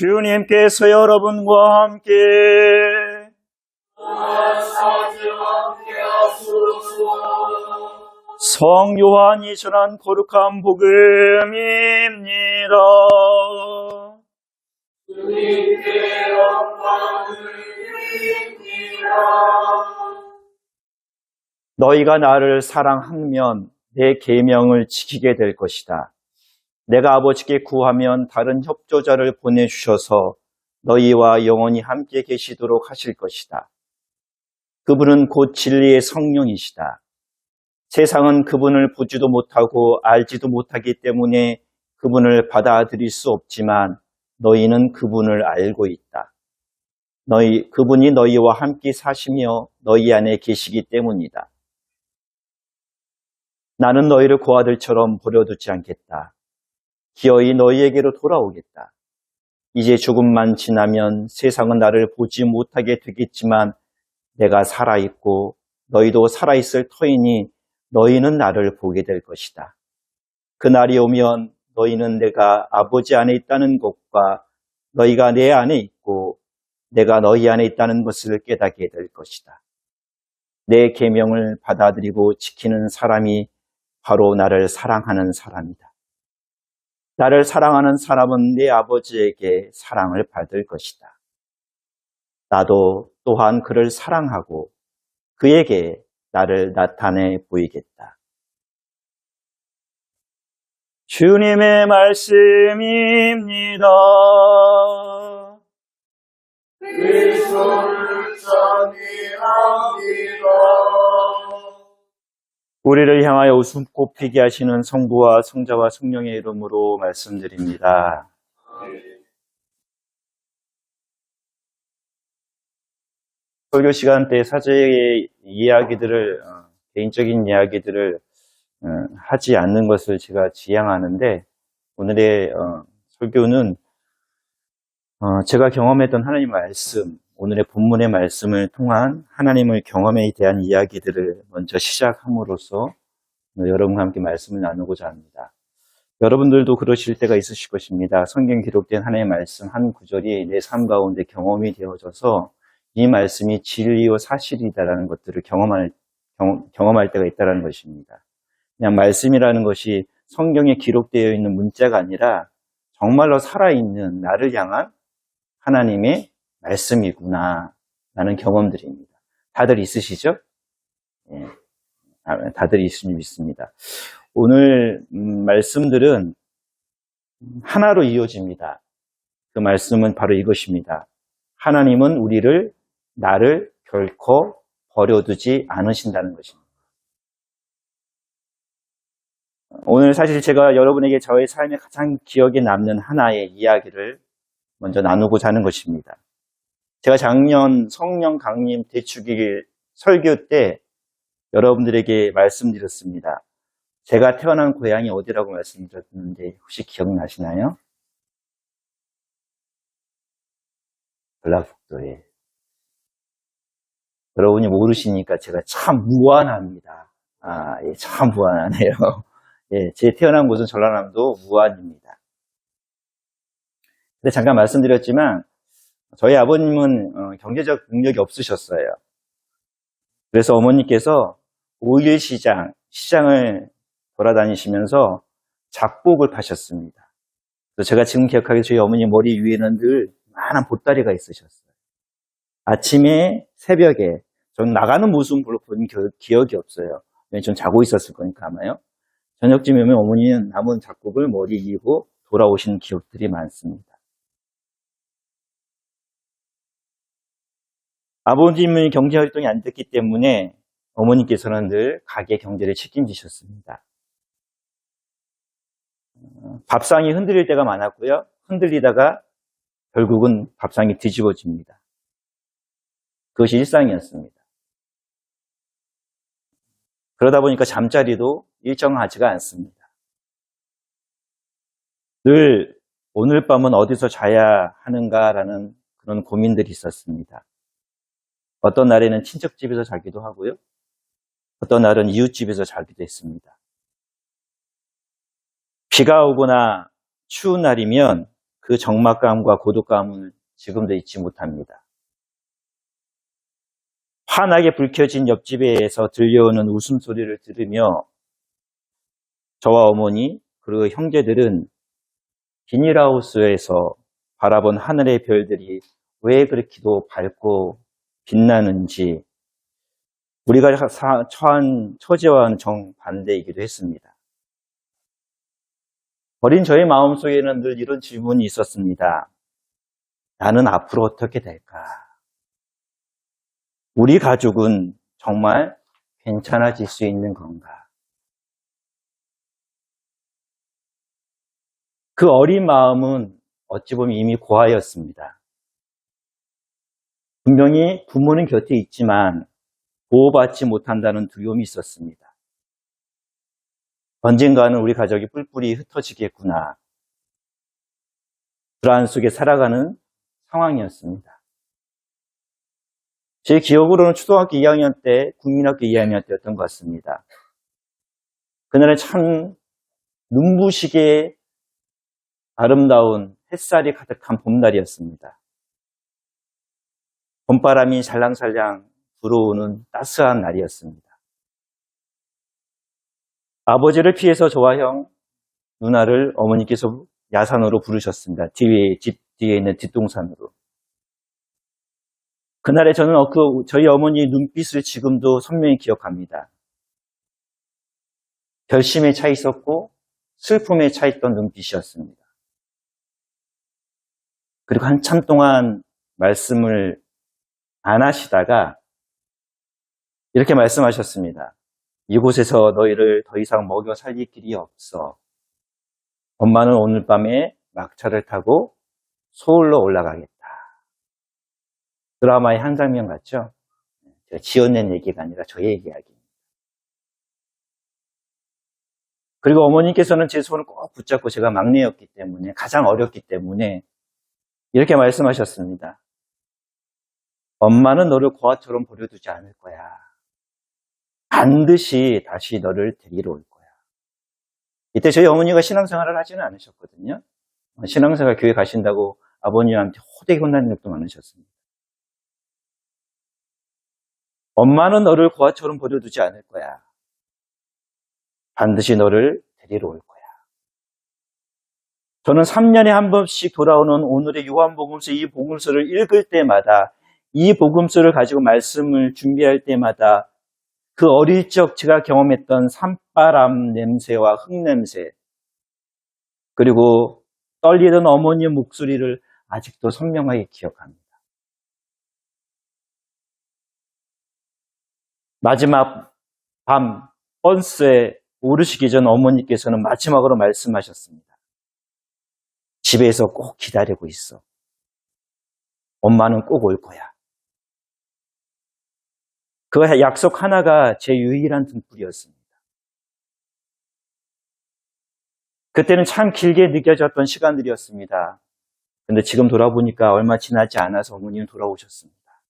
주님께서 여러분과 함께 성 요한이 전한 거룩한 복음입니다. 주님께 영광을 드립니다. 너희가 나를 사랑하면 내 계명을 지키게 될 것이다. 내가 아버지께 구하면 다른 협조자를 보내주셔서 너희와 영원히 함께 계시도록 하실 것이다. 그분은 곧 진리의 성령이시다. 세상은 그분을 보지도 못하고 알지도 못하기 때문에 그분을 받아들일 수 없지만 너희는 그분을 알고 있다. 그분이 너희와 함께 사시며 너희 안에 계시기 때문이다. 나는 너희를 고아들처럼 버려두지 않겠다. 기어이 너희에게로 돌아오겠다. 이제 조금만 지나면 세상은 나를 보지 못하게 되겠지만 내가 살아있고 너희도 살아있을 터이니 너희는 나를 보게 될 것이다. 그날이 오면 너희는 내가 아버지 안에 있다는 것과 너희가 내 안에 있고 내가 너희 안에 있다는 것을 깨닫게 될 것이다. 내 계명을 받아들이고 지키는 사람이 바로 나를 사랑하는 사람이다. 나를 사랑하는 사람은 내 아버지에게 사랑을 받을 것이다. 나도 또한 그를 사랑하고 그에게 나를 나타내 보이겠다. 주님의 말씀입니다. 그리스도를 찬미합니다. 우리를 향하여 웃음꽃 피게 하시는 성부와 성자와 성령의 이름으로 말씀드립니다. 설교 시간 때 사제의 이야기들을, 개인적인 이야기들을 하지 않는 것을 제가 지향하는데, 오늘의 설교는 제가 경험했던 하나님의 말씀, 오늘의 본문의 말씀을 통한 하나님의 경험에 대한 이야기들을 먼저 시작함으로써 여러분과 함께 말씀을 나누고자 합니다. 여러분들도 그러실 때가 있으실 것입니다. 성경 기록된 하나님의 말씀 한 구절이 내 삶 가운데 경험이 되어져서 이 말씀이 진리요 사실이다라는 것들을 경험할 때가 있다는 것입니다. 그냥 말씀이라는 것이 성경에 기록되어 있는 문자가 아니라 정말로 살아있는 나를 향한 하나님의 말씀이구나 라는 경험들입니다. 다들 있으시죠? 예, 다들 있으니 믿습니다. 오늘 말씀들은 하나로 이어집니다. 그 말씀은 바로 이것입니다. 하나님은 나를 결코 버려두지 않으신다는 것입니다. 오늘 사실 제가 여러분에게 저의 삶에 가장 기억에 남는 하나의 이야기를 먼저 나누고자 하는 것입니다. 제가 작년 성령 강림 대축일 설교 때 여러분들에게 말씀드렸습니다. 제가 태어난 고향이 어디라고 말씀드렸는데 혹시 기억나시나요? 전라북도에. 여러분이 모르시니까 제가 참 무안합니다. 예, 참 무안하네요. 예, 제 태어난 곳은 전라남도 무안입니다. 근데 잠깐 말씀드렸지만 저희 아버님은 경제적 능력이 없으셨어요. 그래서 어머니께서 오일 시장을 돌아다니시면서 잡곡을 파셨습니다. 그래서 제가 지금 기억하기에 저희 어머니 머리 위에는 늘 많은 보따리가 있으셨어요. 아침에 새벽에 전 나가는 모습은 별로 본 기억이 없어요. 전 자고 있었을 거니까 아마요. 저녁쯤이면 어머니는 남은 잡곡을 머리 위고 돌아오신 기억들이 많습니다. 아버님의 경제활동이 안 됐기 때문에 어머니께서는 늘 가게 경제를 책임지셨습니다. 밥상이 흔들릴 때가 많았고요. 흔들리다가 결국은 밥상이 뒤집어집니다. 그것이 일상이었습니다. 그러다 보니까 잠자리도 일정하지가 않습니다. 늘 오늘 밤은 어디서 자야 하는가라는 그런 고민들이 있었습니다. 어떤 날에는 친척집에서 자기도 하고요. 어떤 날은 이웃집에서 자기도 했습니다. 비가 오거나 추운 날이면 그 적막감과 고독감을 지금도 잊지 못합니다. 환하게 불 켜진 옆집에서 들려오는 웃음소리를 들으며 저와 어머니 그리고 형제들은 비닐하우스에서 바라본 하늘의 별들이 왜 그렇게도 밝고 빛나는지 우리가 처한 처지와는 정반대이기도 했습니다. 어린 저의 마음속에는 늘 이런 질문이 있었습니다. 나는 앞으로 어떻게 될까? 우리 가족은 정말 괜찮아질 수 있는 건가? 그 어린 마음은 어찌 보면 이미 고아였습니다. 분명히 부모는 곁에 있지만 보호받지 못한다는 두려움이 있었습니다. 언젠가는 우리 가족이 뿔뿔이 흩어지겠구나. 불안 속에 살아가는 상황이었습니다. 제 기억으로는 초등학교 2학년 때, 국민학교 2학년 때였던 것 같습니다. 그날은 참 눈부시게 아름다운 햇살이 가득한 봄날이었습니다. 봄바람이 살랑살랑 불어오는 따스한 날이었습니다. 아버지를 피해서 저와 형, 누나를 어머니께서 야산으로 부르셨습니다. 집 뒤에 있는 뒷동산으로. 그날에 저는 저희 어머니의 눈빛을 지금도 선명히 기억합니다. 결심에 차 있었고 슬픔에 차 있던 눈빛이었습니다. 그리고 한참 동안 말씀을 안 하시다가 이렇게 말씀하셨습니다. 이곳에서 너희를 더 이상 먹여 살릴 길이 없어. 엄마는 오늘 밤에 막차를 타고 서울로 올라가겠다. 드라마의 한 장면 같죠? 제가 지어낸 얘기가 아니라 저의 이야기입니다. 그리고 어머니께서는 제 손을 꼭 붙잡고 제가 막내였기 때문에 가장 어렸기 때문에 이렇게 말씀하셨습니다. 엄마는 너를 고아처럼 버려두지 않을 거야. 반드시 다시 너를 데리러 올 거야. 이때 저희 어머니가 신앙생활을 하지는 않으셨거든요. 신앙생활 교회 가신다고 아버님한테 호되게 혼나는 적도 많으셨습니다. 엄마는 너를 고아처럼 버려두지 않을 거야. 반드시 너를 데리러 올 거야. 저는 3년에 한 번씩 돌아오는 오늘의 요한복음서 이 복음서를 읽을 때마다 이 복음서를 가지고 말씀을 준비할 때마다 그 어릴 적 제가 경험했던 산바람 냄새와 흙냄새 그리고 떨리던 어머니의 목소리를 아직도 선명하게 기억합니다. 마지막 밤 버스에 오르시기 전 어머니께서는 마지막으로 말씀하셨습니다. 집에서 꼭 기다리고 있어. 엄마는 꼭 올 거야. 그 약속 하나가 제 유일한 등불이었습니다. 그때는 참 길게 느껴졌던 시간들이었습니다. 근데 지금 돌아보니까 얼마 지나지 않아서 어머니는 돌아오셨습니다.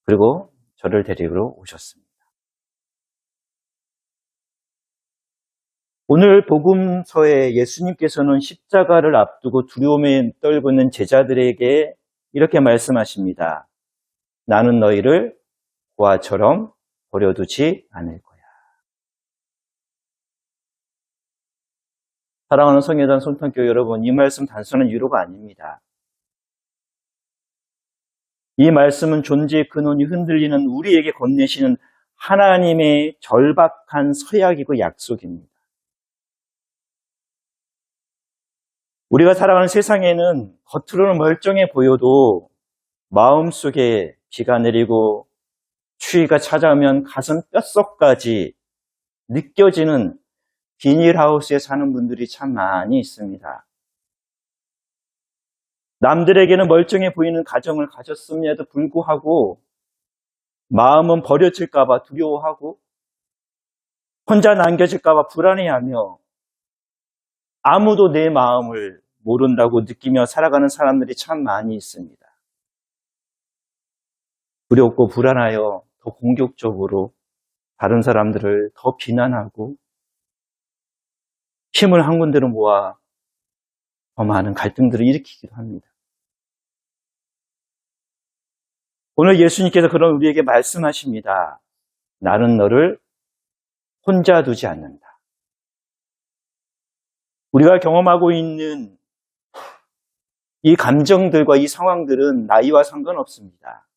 그리고 저를 데리러 오셨습니다. 오늘 복음서에 예수님께서는 십자가를 앞두고 두려움에 떨고 있는 제자들에게 이렇게 말씀하십니다. 나는 너희를 고아처럼 버려두지 않을 거야. 사랑하는 성회단 손탄교회 여러분, 이 말씀 단순한 위로가 아닙니다. 이 말씀은 존재의 근원이 흔들리는 우리에게 건네시는 하나님의 절박한 서약이고 약속입니다. 우리가 살아가는 세상에는 겉으로는 멀쩡해 보여도 마음속에 비가 내리고 추위가 찾아오면 가슴 뼛속까지 느껴지는 비닐하우스에 사는 분들이 참 많이 있습니다. 남들에게는 멀쩡해 보이는 가정을 가졌음에도 불구하고 마음은 버려질까 봐 두려워하고 혼자 남겨질까 봐 불안해하며 아무도 내 마음을 모른다고 느끼며 살아가는 사람들이 참 많이 있습니다. 두렵고 불안하여 더 공격적으로 다른 사람들을 더 비난하고 힘을 한 군데로 모아 더 많은 갈등들을 일으키기도 합니다. 오늘 예수님께서 그런 우리에게 말씀하십니다. 나는 너를 혼자 두지 않는다. 우리가 경험하고 있는 이 감정들과 이 상황들은 나이와 상관없습니다.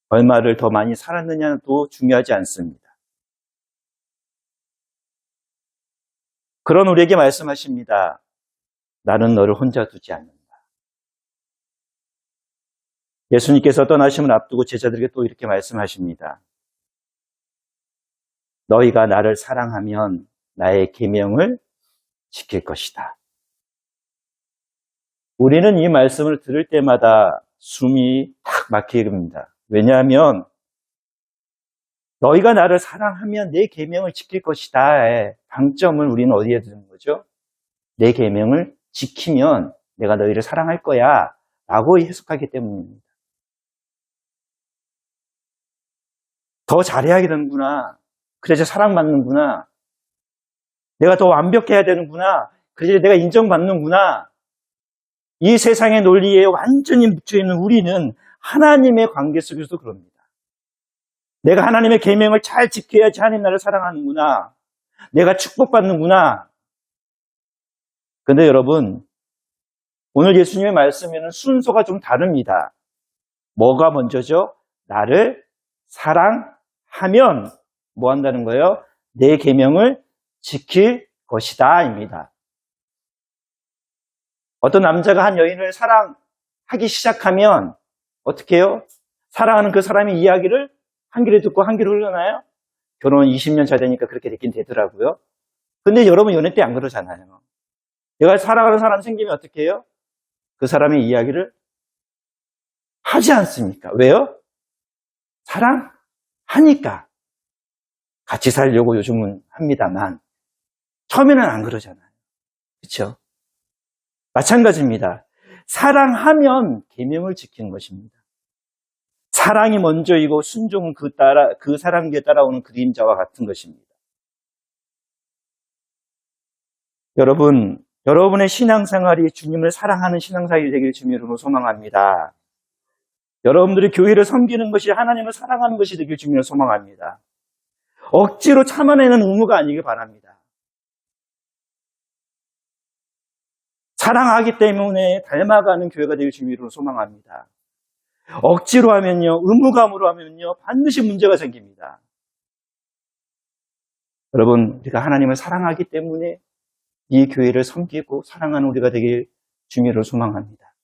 얼마를 더 많이 살았느냐도 중요하지 않습니다. 그런 우리에게 말씀하십니다. 나는 너를 혼자 두지 않는다. 예수님께서 떠나심을 앞두고 제자들에게 또 이렇게 말씀하십니다. 너희가 나를 사랑하면 나의 계명을 지킬 것이다. 우리는 이 말씀을 들을 때마다 숨이 탁 막히게 됩니다. 왜냐하면 너희가 나를 사랑하면 내 계명을 지킬 것이다의 방점을 우리는 어디에 두는 거죠? 내 계명을 지키면 내가 너희를 사랑할 거야 라고 해석하기 때문입니다. 더 잘해야 되는구나. 그래서 사랑받는구나. 내가 더 완벽해야 되는구나. 그래서 내가 인정받는구나. 이 세상의 논리에 완전히 묻혀있는 우리는 하나님의 관계 속에서도 그럽니다. 내가 하나님의 계명을 잘 지켜야지 하나님 나를 사랑하는구나. 내가 축복받는구나. 그런데 여러분, 오늘 예수님의 말씀에는 순서가 좀 다릅니다. 뭐가 먼저죠? 나를 사랑하면 뭐 한다는 거예요? 내 계명을 지킬 것이다 입니다. 어떤 남자가 한 여인을 사랑하기 시작하면 어떻게 해요? 사랑하는 그 사람의 이야기를 한 귀로 듣고 한 귀로 흘러나요? 결혼 20년 차 되니까 그렇게 됐긴 되더라고요. 근데 여러분 연애 때 안 그러잖아요. 내가 사랑하는 사람 생기면 어떻게 해요? 그 사람의 이야기를 하지 않습니까? 왜요? 사랑하니까. 같이 살려고 요즘은 합니다만 처음에는 안 그러잖아요. 그렇죠? 마찬가지입니다. 사랑하면 계명을 지키는 것입니다. 사랑이 먼저이고 순종은 그 사랑 뒤에 따라오는 그림자와 같은 것입니다. 여러분, 여러분의 신앙생활이 주님을 사랑하는 신앙생활이 되길 주님으로 소망합니다. 여러분들이 교회를 섬기는 것이 하나님을 사랑하는 것이 되길 주님으로 소망합니다. 억지로 참아내는 의무가 아니길 바랍니다. 사랑하기 때문에 닮아가는 교회가 되길 주님으로 소망합니다. 억지로 하면요, 의무감으로 하면요, 반드시 문제가 생깁니다. 여러분, 우리가 하나님을 사랑하기 때문에 이 교회를 섬기고 사랑하는 우리가 되길 주님으로 소망합니다.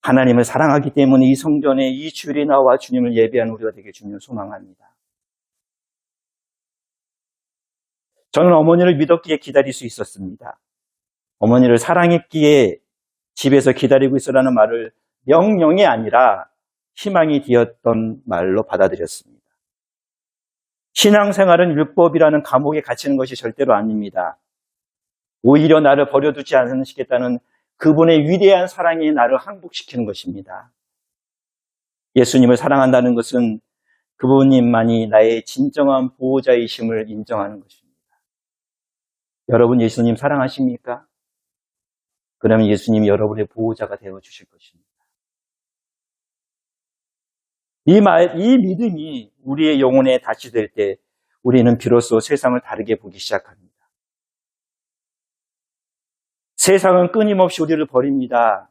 하나님을 사랑하기 때문에 이 성전에 이 주일에 나와 주님을 예배하는 우리가 되길 주님으로 소망합니다. 저는 어머니를 믿었기에 기다릴 수 있었습니다. 어머니를 사랑했기에 집에서 기다리고 있으라는 말을 명령이 아니라 희망이 되었던 말로 받아들였습니다. 신앙생활은 율법이라는 감옥에 갇히는 것이 절대로 아닙니다. 오히려 나를 버려두지 않으시겠다는 그분의 위대한 사랑이 나를 항복시키는 것입니다. 예수님을 사랑한다는 것은 그분님만이 나의 진정한 보호자이심을 인정하는 것입니다. 여러분 예수님 사랑하십니까? 그러면 예수님이 여러분의 보호자가 되어주실 것입니다. 이 믿음이 우리의 영혼에 닫히될 때 우리는 비로소 세상을 다르게 보기 시작합니다. 세상은 끊임없이 우리를 버립니다.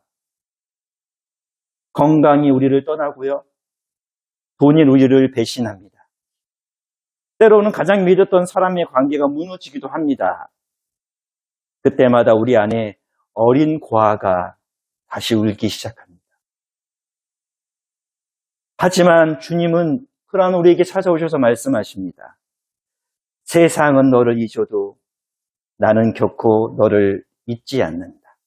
건강이 우리를 떠나고요. 돈이 우리를 배신합니다. 때로는 가장 믿었던 사람의 관계가 무너지기도 합니다. 그때마다 우리 안에 어린 고아가 다시 울기 시작합니다. 하지만 주님은 그러한 우리에게 찾아오셔서 말씀하십니다. 세상은 너를 잊어도 나는 결코 너를 잊지 않는다.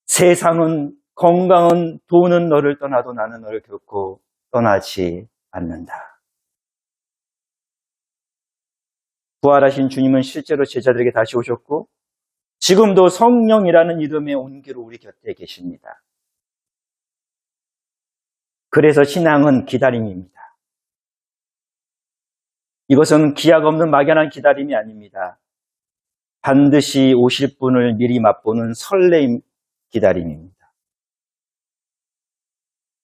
세상은 건강은 돈은 너를 떠나도 나는 너를 결코 떠나지 않는다. 부활하신 주님은 실제로 제자들에게 다시 오셨고 지금도 성령이라는 이름의 온기로 우리 곁에 계십니다. 그래서 신앙은 기다림입니다. 이것은 기약 없는 막연한 기다림이 아닙니다. 반드시 오실 분을 미리 맛보는 설레임 기다림입니다.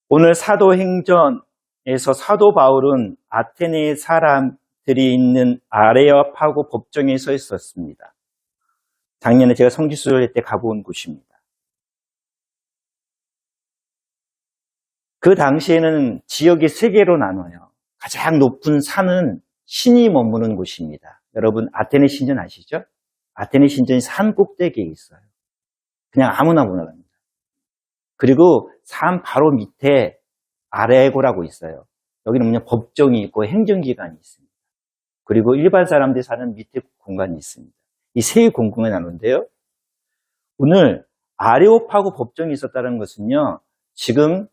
오늘 사도행전에서 사도 바울은 아테네 사람들이 있는 아레오파고 법정에 서 있었습니다. 작년에 제가 성지순례 때 가본 곳입니다. 그 당시에는 지역이 3개로 나눠요. 가장 높은 산은 신이 머무는 곳입니다. 여러분 아테네 신전 아시죠? 아테네 신전이 산 꼭대기에 있어요. 그냥 아무나 못 나갑니다. 그리고 산 바로 밑에 아레고라고 있어요. 여기는 뭐냐 법정이 있고 행정기관이 있습니다. 그리고 일반 사람들이 사는 밑에 공간이 있습니다. 이 3 공간에 나누는데요. 오늘 아레오파고 법정이 있었다는 것은요. 지금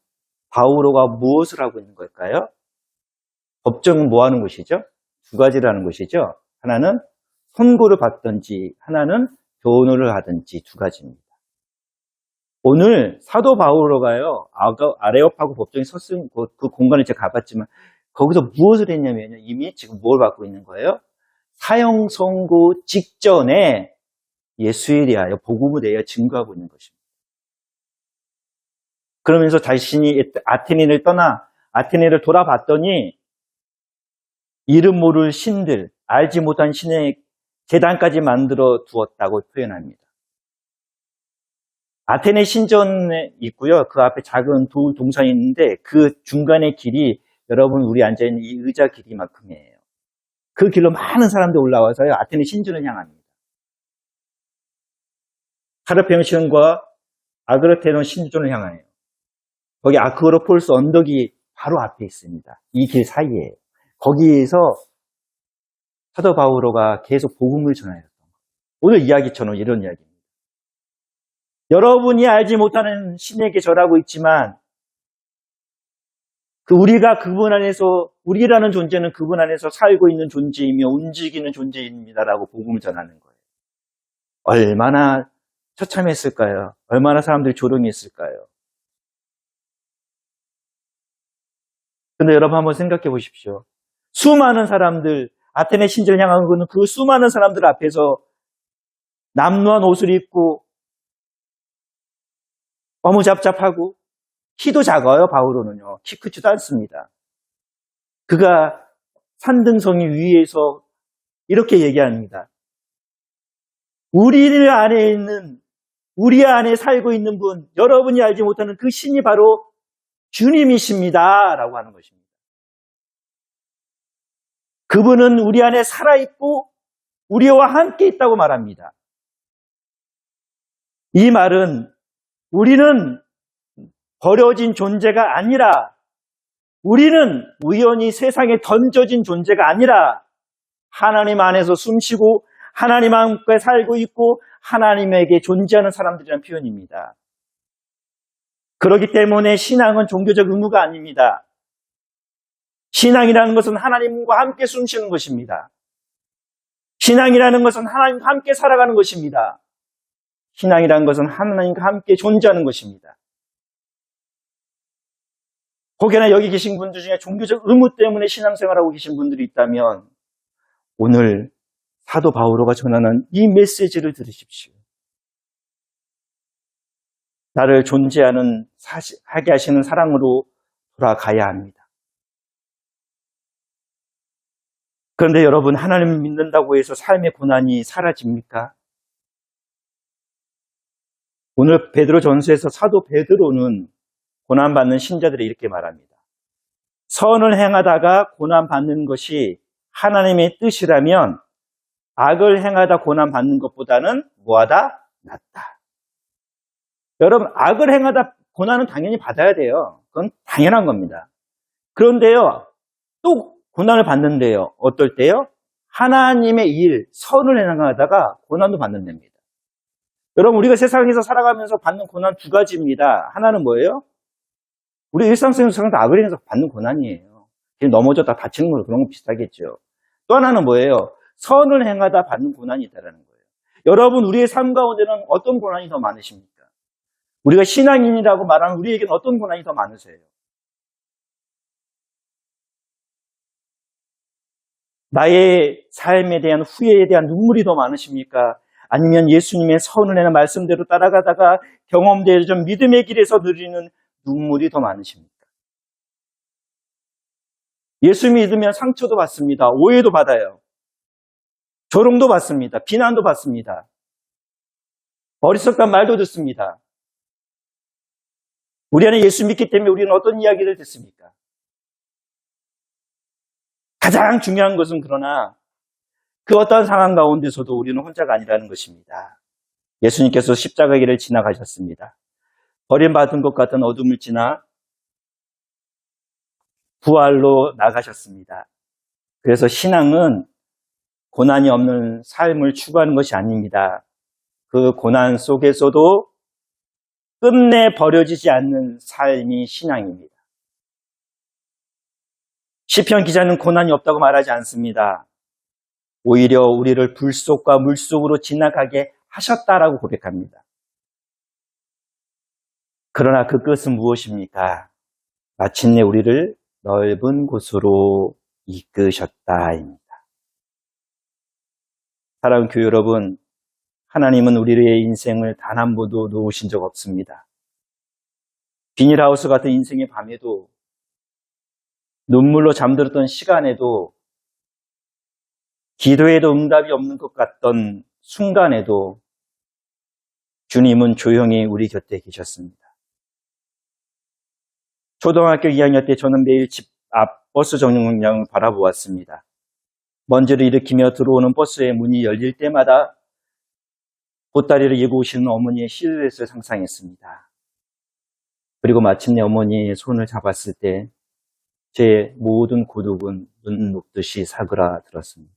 바오로가 무엇을 하고 있는 걸까요? 법정은 뭐 하는 곳이죠? 2가지를 하는 곳이죠. 하나는 선고를 받든지 하나는 변호를 하든지 2가지입니다. 오늘 사도 바오로가요. 아레오파고 법정에 섰은 그 공간을 제가 가봤지만 거기서 무엇을 했냐면요. 이미 지금 뭘 받고 있는 거예요? 사형 선고 직전에 예수에 대하여 복음에 대하여 증거하고 있는 것입니다. 그러면서 자신이 아테네를 떠나 아테네를 돌아봤더니 이름 모를 신들, 알지 못한 신의 제단까지 만들어 두었다고 표현합니다. 아테네 신전에 있고요. 그 앞에 작은 돌 동산이 있는데 그 중간의 길이 여러분 우리 앉아있는 이 의자 길이만큼이에요. 그 길로 많은 사람들이 올라와서요. 아테네 신전을 향합니다. 파르페논과 아그르테논 신전을 향하여요. 거기 아크로폴스 언덕이 바로 앞에 있습니다. 이 길 사이에. 거기에서 사도 바오로가 계속 복음을 전하였던 거예요. 오늘 이야기처럼 이런 이야기입니다. 여러분이 알지 못하는 신에게 절하고 있지만 우리가 그분 안에서 우리라는 존재는 그분 안에서 살고 있는 존재이며 움직이는 존재입니다라고 복음을 전하는 거예요. 얼마나 처참했을까요? 얼마나 사람들이 조롱이 했을까요? 근데 여러분 한번 생각해 보십시오. 수많은 사람들, 아테네 신전을 향한 것은 그 수많은 사람들 앞에서 남루한 옷을 입고 너무 잡잡하고 키도 작아요. 바오로는요. 키 크지도 않습니다. 그가 산등성이 위에서 이렇게 얘기합니다. 우리 안에 살고 있는 분, 여러분이 알지 못하는 그 신이 바로 주님이십니다. 라고 하는 것입니다. 그분은 우리 안에 살아있고 우리와 함께 있다고 말합니다. 이 말은 우리는 버려진 존재가 아니라 우리는 우연히 세상에 던져진 존재가 아니라 하나님 안에서 숨쉬고 하나님 함께 살고 있고 하나님에게 존재하는 사람들이라는 표현입니다. 그렇기 때문에 신앙은 종교적 의무가 아닙니다. 신앙이라는 것은 하나님과 함께 숨쉬는 것입니다. 신앙이라는 것은 하나님과 함께 살아가는 것입니다. 신앙이라는 것은 하나님과 함께 존재하는 것입니다. 혹여나 여기 계신 분들 중에 종교적 의무 때문에 신앙생활하고 계신 분들이 있다면 오늘 사도 바오로가 전하는 이 메시지를 들으십시오. 나를 하게 하시는 사랑으로 돌아가야 합니다. 그런데 여러분, 하나님을 믿는다고 해서 삶의 고난이 사라집니까? 오늘 베드로 전서에서 사도 베드로는 고난받는 신자들이 이렇게 말합니다. 선을 행하다가 고난받는 것이 하나님의 뜻이라면 악을 행하다 고난받는 것보다는 뭐하다? 낫다. 여러분, 악을 행하다 고난은 당연히 받아야 돼요. 그건 당연한 겁니다. 그런데요, 또 고난을 받는데요. 어떨 때요? 하나님의 일, 선을 행하다가 고난도 받는답니다. 여러분, 우리가 세상에서 살아가면서 받는 고난 두 가지입니다. 하나는 뭐예요? 우리 일상생활에서 악을 행해서 받는 고난이에요. 넘어졌다 다치는 거 그런 거 비슷하겠죠. 또 하나는 뭐예요? 선을 행하다 받는 고난이 있다는 거예요. 여러분, 우리의 삶 가운데는 어떤 고난이 더 많으십니까? 우리가 신앙인이라고 말하는 우리에게는 어떤 고난이 더 많으세요? 나의 삶에 대한 후회에 대한 눈물이 더 많으십니까? 아니면 예수님의 선을 행한 말씀대로 따라가다가 경험대로 좀 믿음의 길에서 누리는 눈물이 더 많으십니까? 예수 믿으면 상처도 받습니다. 오해도 받아요. 조롱도 받습니다. 비난도 받습니다. 어리석단 말도 듣습니다. 우리 안에 예수 믿기 때문에 우리는 어떤 이야기를 듣습니까? 가장 중요한 것은 그러나 그 어떠한 상황 가운데서도 우리는 혼자가 아니라는 것입니다. 예수님께서 십자가 길을 지나가셨습니다. 버림받은 것 같은 어둠을 지나 부활로 나가셨습니다. 그래서 신앙은 고난이 없는 삶을 추구하는 것이 아닙니다. 그 고난 속에서도 끝내 버려지지 않는 삶이 신앙입니다. 시편 기자는 고난이 없다고 말하지 않습니다. 오히려 우리를 불 속과 물 속으로 지나가게 하셨다라고 고백합니다. 그러나 그 끝은 무엇입니까? 마침내 우리를 넓은 곳으로 이끄셨다입니다. 사랑하는 교회 여러분, 하나님은 우리의 인생을 단 한 번도 놓으신 적 없습니다. 비닐하우스 같은 인생의 밤에도, 눈물로 잠들었던 시간에도, 기도에도 응답이 없는 것 같던 순간에도 주님은 조용히 우리 곁에 계셨습니다. 초등학교 2학년 때 저는 매일 집 앞 버스 정류장을 바라보았습니다. 먼지를 일으키며 들어오는 버스의 문이 열릴 때마다 보따리를 이고 오시는 어머니의 실루엣을 상상했습니다. 그리고 마침내 어머니의 손을 잡았을 때 제 모든 고독은 눈 녹듯이 사그라들었습니다.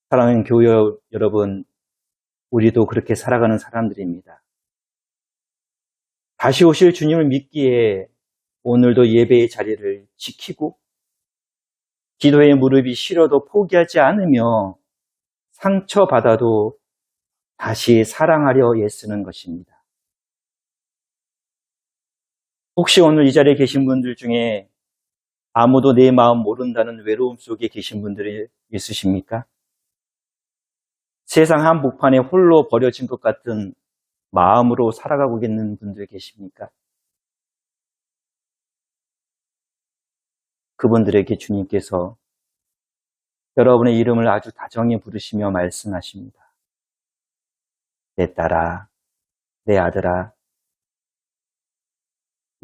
사랑하는 교회 여러분, 우리도 그렇게 살아가는 사람들입니다. 다시 오실 주님을 믿기에 오늘도 예배의 자리를 지키고 기도의 무릎이 시려도 포기하지 않으며 상처받아도 다시 사랑하려 애쓰는 것입니다. 혹시 오늘 이 자리에 계신 분들 중에 아무도 내 마음 모른다는 외로움 속에 계신 분들이 있으십니까? 세상 한복판에 홀로 버려진 것 같은 마음으로 살아가고 있는 분들 계십니까? 그분들에게 주님께서 여러분의 이름을 아주 다정히 부르시며 말씀하십니다. 내 딸아, 내 아들아,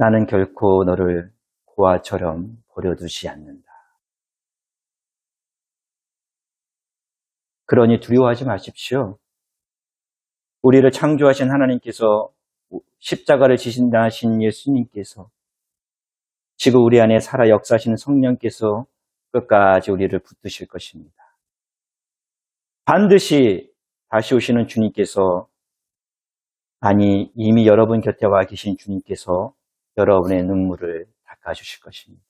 나는 결코 너를 고아처럼 버려두지 않는다. 그러니 두려워하지 마십시오. 우리를 창조하신 하나님께서, 십자가를 지신다하신 예수님께서, 지금 우리 안에 살아 역사하시는 성령께서 끝까지 우리를 붙드실 것입니다. 반드시 다시 오시는 주님께서, 아니 이미 여러분 곁에 와 계신 주님께서 여러분의 눈물을 닦아주실 것입니다.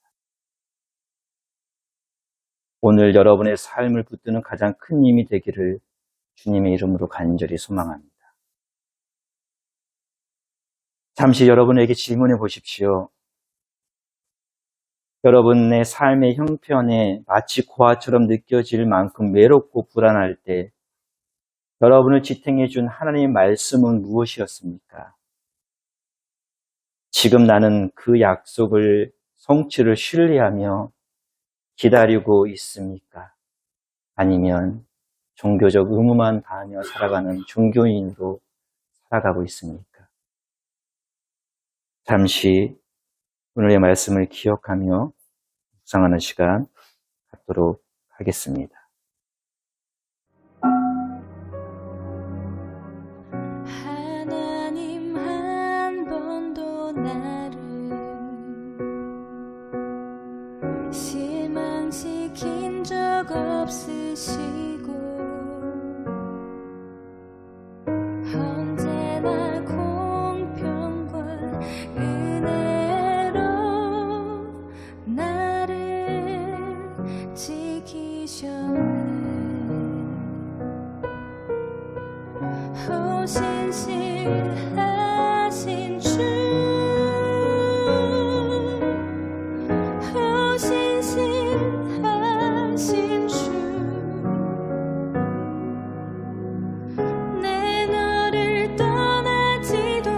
오늘 여러분의 삶을 붙드는 가장 큰 힘이 되기를 주님의 이름으로 간절히 소망합니다. 잠시 여러분에게 질문해 보십시오. 여러분의 삶의 형편에 마치 고아처럼 느껴질 만큼 외롭고 불안할 때 여러분을 지탱해 준 하나님의 말씀은 무엇이었습니까? 지금 나는 그 약속을 성취를 신뢰하며 기다리고 있습니까? 아니면 종교적 의무만 다하며 살아가는 종교인으로 살아가고 있습니까? 잠시 오늘의 말씀을 기억하며 묵상하는 시간 갖도록 하겠습니다. 나를 실망시킨 적 없으시고 언제나 공평과 은혜로 나를 지키셨네. 오 신실하신 주, 오 신실하신 주, 내 너를 떠나지도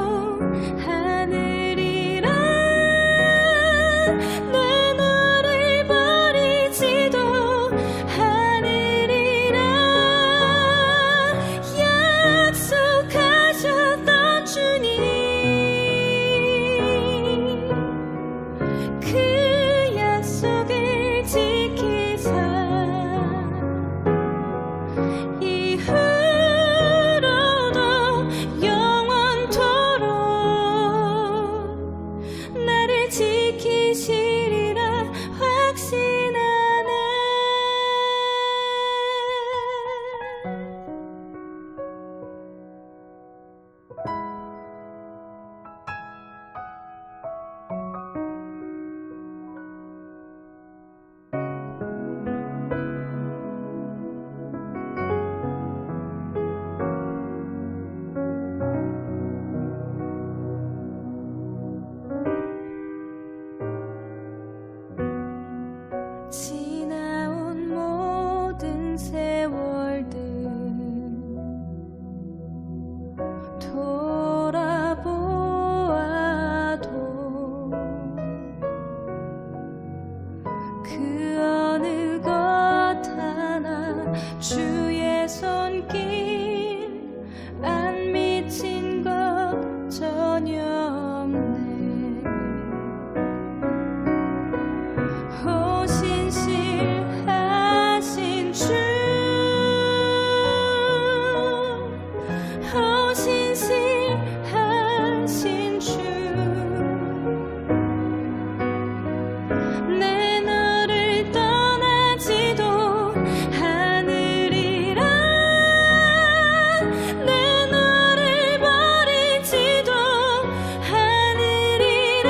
않으리라, 내 너를 버리지도 않으리라 약속하셨던 주님, 그 약속을 지키사 이후로도 영원토록 나를 지키시리라 확신하네. 지나온 모든 세월들 돌아보아도 그 어느 것 하나 주의 손길 안 미친 것 전혀 없네. 오 신실하신 주, 오 신실하신 주, 내 너를 떠나지도 않으리라, 내 너를 버리지도 않으리라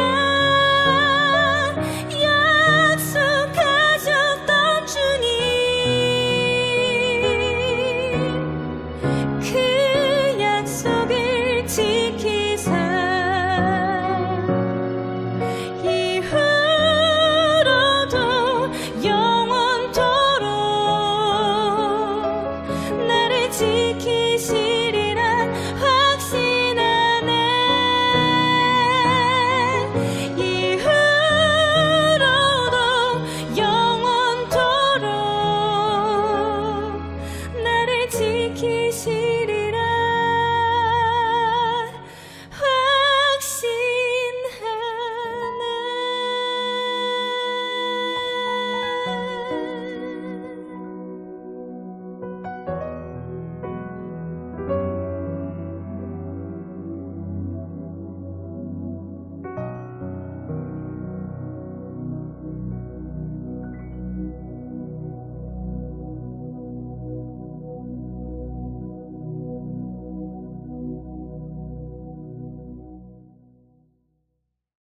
약속하셨던 주님, 그 약속을 지키사 이후로도 영원토록 나를 지키